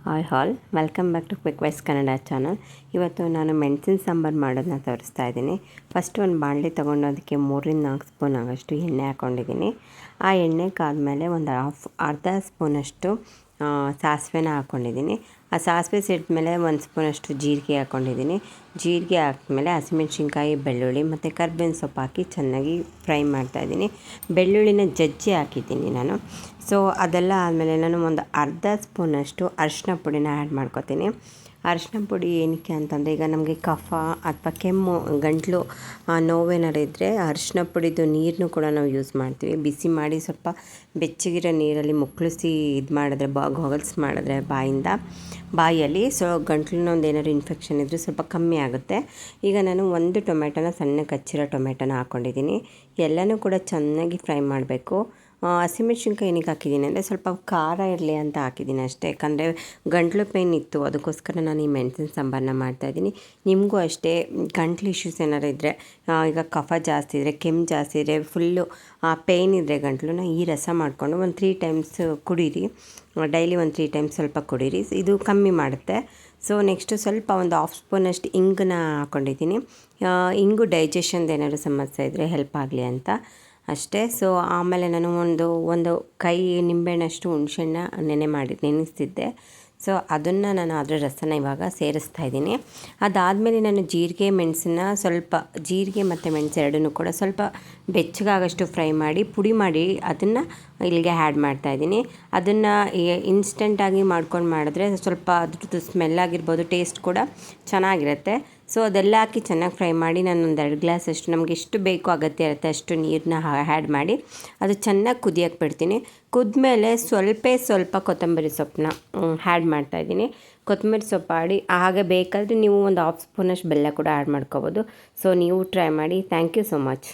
Hi all, welcome back to Quick Wise Kannada channel. ಇವತ್ತು ನಾನು ಮೆಣಸಿನ ಸಾಂಬಾರು ಮಾಡೋದನ್ನ ತೋರಿಸ್ತಾ ಇದ್ದೀನಿ. ಫಸ್ಟ್ ಒಂದು ಬಾಣಲೆ ತೊಗೊಂಡು ಅದಕ್ಕೆ 3-4 ಸ್ಪೂನ್ ಆಗೋಷ್ಟು ಎಣ್ಣೆ ಹಾಕ್ಕೊಂಡಿದ್ದೀನಿ. ಆ ಎಣ್ಣೆ ಕಾದ್ಮೇಲೆ ಒಂದು ಅರ್ಧ ಸ್ಪೂನಷ್ಟು ಸಾಸಿವೆನ ಹಾಕ್ಕೊಂಡಿದ್ದೀನಿ. ಆ ಸಾಸಿವೆ ಸಿಡಿದ್ಮೇಲೆ 1 ಸ್ಪೂನಷ್ಟು ಜೀರಿಗೆ ಹಾಕ್ಕೊಂಡಿದ್ದೀನಿ. ಜೀರಿಗೆ ಹಾಕಿದ್ಮೇಲೆ ಹಸಿಮೆಣ್ಸಿನ್ಕಾಯಿ, ಬೆಳ್ಳುಳ್ಳಿ ಮತ್ತು ಕರ್ಬೇವಿನ ಸೊಪ್ಪು ಹಾಕಿ ಚೆನ್ನಾಗಿ ಫ್ರೈ ಮಾಡ್ತಾಯಿದ್ದೀನಿ. ಬೆಳ್ಳುಳ್ಳಿನ ಜಜ್ಜಿ ಹಾಕಿದ್ದೀನಿ ನಾನು. ಸೊ ಅದೆಲ್ಲ ಆದಮೇಲೆ ನಾನು ಒಂದು ಅರ್ಧ ಸ್ಪೂನಷ್ಟು ಅರಿಶಿನ ಪುಡಿನ ಆ್ಯಡ್ ಮಾಡ್ಕೊತೀನಿ. ಅರಿಶಿನ ಪುಡಿ ಏನಕ್ಕೆ ಅಂತಂದರೆ, ಈಗ ನಮಗೆ ಕಫ ಅಥವಾ ಕೆಮ್ಮು, ಗಂಟಲು ನೋವೇನಾರು ಇದ್ದರೆ ಅರಿಶಿನ ಪುಡಿದು ನೀರನ್ನು ಕೂಡ ನಾವು ಯೂಸ್ ಮಾಡ್ತೀವಿ. ಬಿಸಿ ಮಾಡಿ ಸ್ವಲ್ಪ ಬೆಚ್ಚಗಿರೋ ನೀರಲ್ಲಿ ಮುಕ್ಕಳಿಸಿ ಇದು ಮಾಡಿದ್ರೆ, ಗಾಗಲ್ಸ್ ಮಾಡಿದ್ರೆ ಬಾಯಲ್ಲಿ ಸೊ ಗಂಟ್ಲಿನ ಒಂದು ಏನಾದ್ರು ಇನ್ಫೆಕ್ಷನ್ ಇದ್ದರೆ ಸ್ವಲ್ಪ ಕಮ್ಮಿ ಆಗುತ್ತೆ. ಈಗ ನಾನು 1 ಟೊಮೆಟೊನ ಸಣ್ಣಗೆ ಹಚ್ಚಿರೋ ಟೊಮೆಟೊನ ಹಾಕ್ಕೊಂಡಿದ್ದೀನಿ. ಎಲ್ಲನೂ ಕೂಡ ಚೆನ್ನಾಗಿ ಫ್ರೈ ಮಾಡಬೇಕು. ಹಸಿಮೆಣ್ಸಿನ್ಕಾಯಿ ಏನಕ್ಕೆ ಹಾಕಿದ್ದೀನಿ ಅಂದರೆ ಸ್ವಲ್ಪ ಖಾರ ಇರಲಿ ಅಂತ ಹಾಕಿದ್ದೀನಿ ಅಷ್ಟೇ. ಯಾಕಂದರೆ ಗಂಟ್ಲು ಪೇಯ್ನ್ ಇತ್ತು, ಅದಕ್ಕೋಸ್ಕರ ನಾನು ಈ ಮೆಣಸಿನ ಸಾಂಬಾರನ್ನ ಮಾಡ್ತಾಯಿದ್ದೀನಿ. ನಿಮಗೂ ಅಷ್ಟೇ ಗಂಟ್ಲು ಇಶ್ಯೂಸ್ ಏನಾರು ಇದ್ದರೆ, ಈಗ ಕಫ ಜಾಸ್ತಿ ಇದ್ದರೆ, ಕೆಮ್ಮು ಜಾಸ್ತಿ ಇದ್ದರೆ, ಫುಲ್ಲು ಪೇಯ್ನ್ ಇದ್ದರೆ ಗಂಟ್ಲನ್ನ ಈ ರಸ ಮಾಡಿಕೊಂಡು ಒಂದು 3 ಟೈಮ್ಸ್ ಕುಡೀರಿ. ಡೈಲಿ ಒಂದು 3 ಟೈಮ್ಸ್ ಸ್ವಲ್ಪ ಕುಡೀರಿ, ಇದು ಕಮ್ಮಿ ಮಾಡುತ್ತೆ. ಸೊ ನೆಕ್ಸ್ಟು ಸ್ವಲ್ಪ ಒಂದು 1/2 ಸ್ಪೂನಷ್ಟು ಇಂಗನ್ನ ಹಾಕ್ಕೊಂಡಿದ್ದೀನಿ. ಇಂಗು ಡೈಜೆಷನ್ದು ಏನಾದರೂ ಸಮಸ್ಯೆ ಇದ್ದರೆ ಹೆಲ್ಪ್ ಆಗಲಿ ಅಂತ ಅಷ್ಟೇ. ಸೊ ಆಮೇಲೆ ನಾನು ಒಂದು ಕೈ ನಿಂಬೆಹಣ್ಣಷ್ಟು ಹುಣಸೆಹಣ್ಣ ನೆನೆಸ್ತಿದ್ದೆ. ಸೊ ಅದನ್ನು ನಾನು ಅದರ ರಸನ ಇವಾಗ ಸೇರಿಸ್ತಾ ಇದ್ದೀನಿ. ಅದಾದಮೇಲೆ ನಾನು ಜೀರಿಗೆ ಮತ್ತು ಮೆಣಸು ಎರಡನ್ನೂ ಕೂಡ ಸ್ವಲ್ಪ ಬೆಚ್ಚಗಾಗಷ್ಟು ಫ್ರೈ ಮಾಡಿ ಪುಡಿ ಮಾಡಿ ಅದನ್ನು ಇಲ್ಲಿಗೆ ಆ್ಯಡ್ ಮಾಡ್ತಾಯಿದ್ದೀನಿ. ಅದನ್ನು ಇನ್ಸ್ಟೆಂಟಾಗಿ ಮಾಡಿದ್ರೆ ಸ್ವಲ್ಪ ಅದ್ರದ್ದು ಸ್ಮೆಲ್ ಆಗಿರ್ಬೋದು, ಟೇಸ್ಟ್ ಕೂಡ ಚೆನ್ನಾಗಿರುತ್ತೆ. ಸೊ ಅದೆಲ್ಲ ಹಾಕಿ ಚೆನ್ನಾಗಿ ಫ್ರೈ ಮಾಡಿ ನಾನು ಒಂದು 2 ಗ್ಲಾಸಷ್ಟು, ನಮಗೆ ಎಷ್ಟು ಬೇಕೋ ಅಗತ್ಯ ಇರುತ್ತೆ ಅಷ್ಟು ನೀರನ್ನ ಆ್ಯಡ್ ಮಾಡಿ ಅದು ಚೆನ್ನಾಗಿ ಕುದಿಯೋಕ್ಕೆ ಬಿಡ್ತೀನಿ. ಕುದ್ಮೇಲೆ ಸ್ವಲ್ಪ ಕೊತ್ತಂಬರಿ ಸೊಪ್ಪನ್ನ ಆ್ಯಡ್ ಮಾಡ್ತಾಯಿದ್ದೀನಿ. ಕೊತ್ತಂಬರಿ ಸೊಪ್ಪು ಹಾಗೆ ಬೇಕಾದರೆ ನೀವು ಒಂದು 1/2 ಸ್ಪೂನಷ್ಟು ಬೆಲ್ಲ ಕೂಡ ಆ್ಯಡ್ ಮಾಡ್ಕೋಬೋದು. ಸೊ ನೀವು ಟ್ರೈ ಮಾಡಿ. Thank you so much.